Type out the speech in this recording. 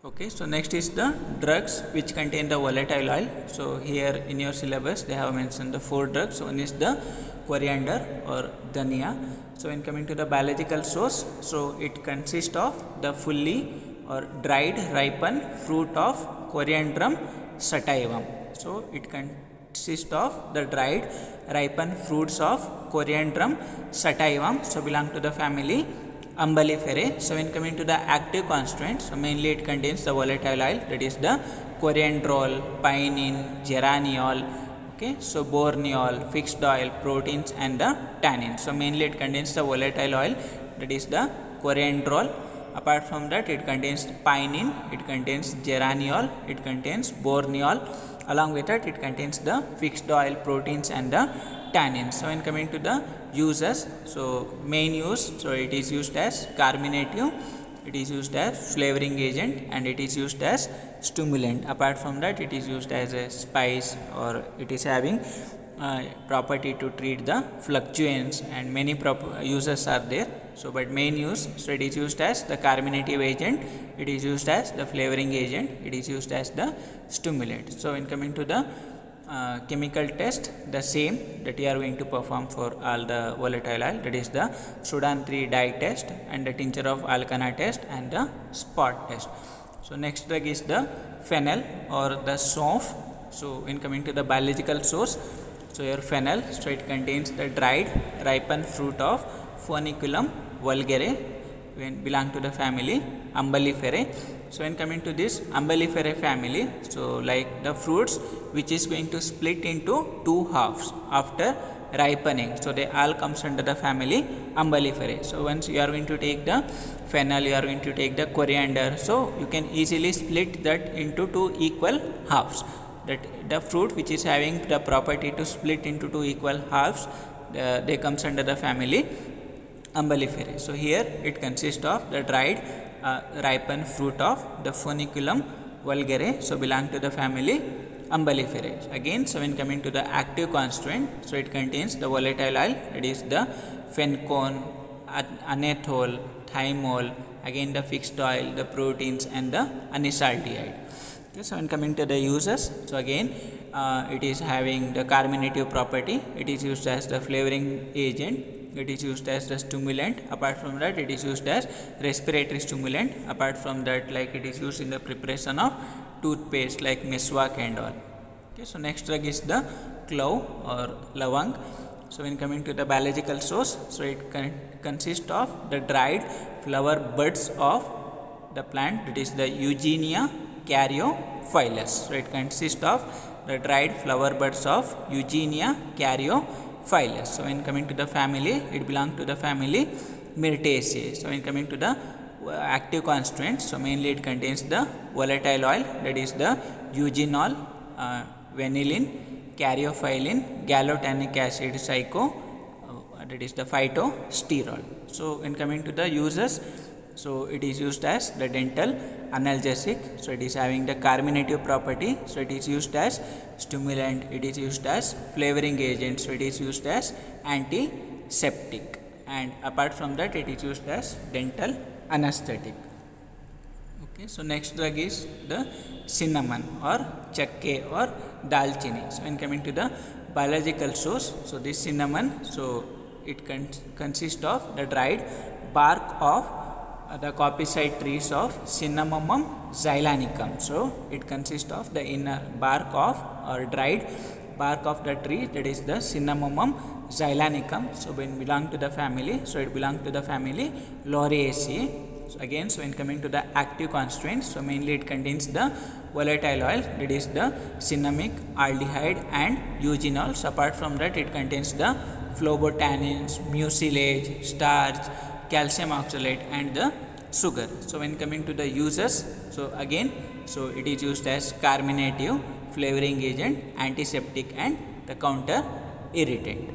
Okay, so next is the drugs which contain the volatile oil. So here in your syllabus they have mentioned the 4 drugs. One is the coriander or dhania. So in coming to the biological source, so it consists of the fully or dried ripened fruit of Coriandrum sativum. So it consists of the dried ripened fruits of Coriandrum sativum. So belong to the family Umbelliferae. So when coming to the active constituents, so mainly it contains the volatile oil, that is the coriandrol, pinene, geraniol, okay, so borneol, fixed oil, proteins and the tannins. So mainly it contains the volatile oil, that is the coriandrol. Apart from that, it contains pinene, it contains geraniol, it contains borneol. Along with that, it contains the fixed oil, proteins and the tannins. So when coming to the uses, so main use, so it is used as carminative, it is used as flavoring agent and it is used as stimulant. Apart from that, it is used as a spice, or it is having property to treat the fluctuants, and many uses are there. So but main use, so it is used as the carminative agent, it is used as the flavoring agent, it is used as the stimulant. So in coming to the chemical test, the same that you are going to perform for all the volatile oil, that is the Sudan 3 dye test and the tincture of alkana test and the spot test. So next drug is the phenol or the soft. So in coming to the biological source, so your phenol, so it contains the dried ripened fruit of Phoniculum vulgare, when belong to the family Umbelliferae. So when coming to this Umbelliferae family, so like the fruits which is going to split into two halves after ripening, so they all comes under the family Umbelliferae. So once you are going to take the phenol, you are going to take the coriander, so you can easily split that into two equal halves. That the fruit which is having the property to split into two equal halves, they comes under the family Umbelliferae. So here it consists of the dried ripened fruit of the Phoniculum vulgare, so belong to the family Umbelliferae. Again, so when coming to the active constituent, so it contains the volatile oil, that is the phencone, anethole, thymol, again the fixed oil, the proteins and the anisaldehyde. Okay, so when coming to the uses, so again it is having the carminative property, it is used as the flavoring agent, it is used as the stimulant. Apart from that, it is used as respiratory stimulant. Apart from that, like it is used in the preparation of toothpaste like meswak and all. Okay, so next drug is the clove or lavang. So when coming to the biological source, so it consists of the dried flower buds of the plant, that is the Eugenia caryophyllus. So it consists of the dried flower buds of Eugenia caryophyllus. So when coming to the family, it belongs to the family Myrtaceae. So when coming to the active constituents, so mainly it contains the volatile oil, that is the eugenol, vanillin, caryophyllene, gallotannic acid, that is the phytosterol. So when coming to the uses, so it is used as the dental analgesic, so it is having the carminative property, so it is used as stimulant, it is used as flavoring agent, so it is used as antiseptic, and apart from that it is used as dental anesthetic. Okay, so next drug is the cinnamon or chakke or dalchini. So when coming to the biological source, so this cinnamon, so it consists of the dried bark of the copicide trees of Cinnamomum xylanicum. So it consists of the inner bark of or dried bark of the tree, that is the Cinnamomum xylanicum. So when belong to the family, so it belongs to the family Lauriaceae. So again, so when coming to the active constituents, so mainly it contains the volatile oil, that is the cinnamic, aldehyde and eugenol. So apart from that, it contains the phlebotannins, mucilage, starch, calcium oxalate and the sugar. So when coming to the uses, so again, so it is used as carminative, flavoring agent, antiseptic and the counter irritant.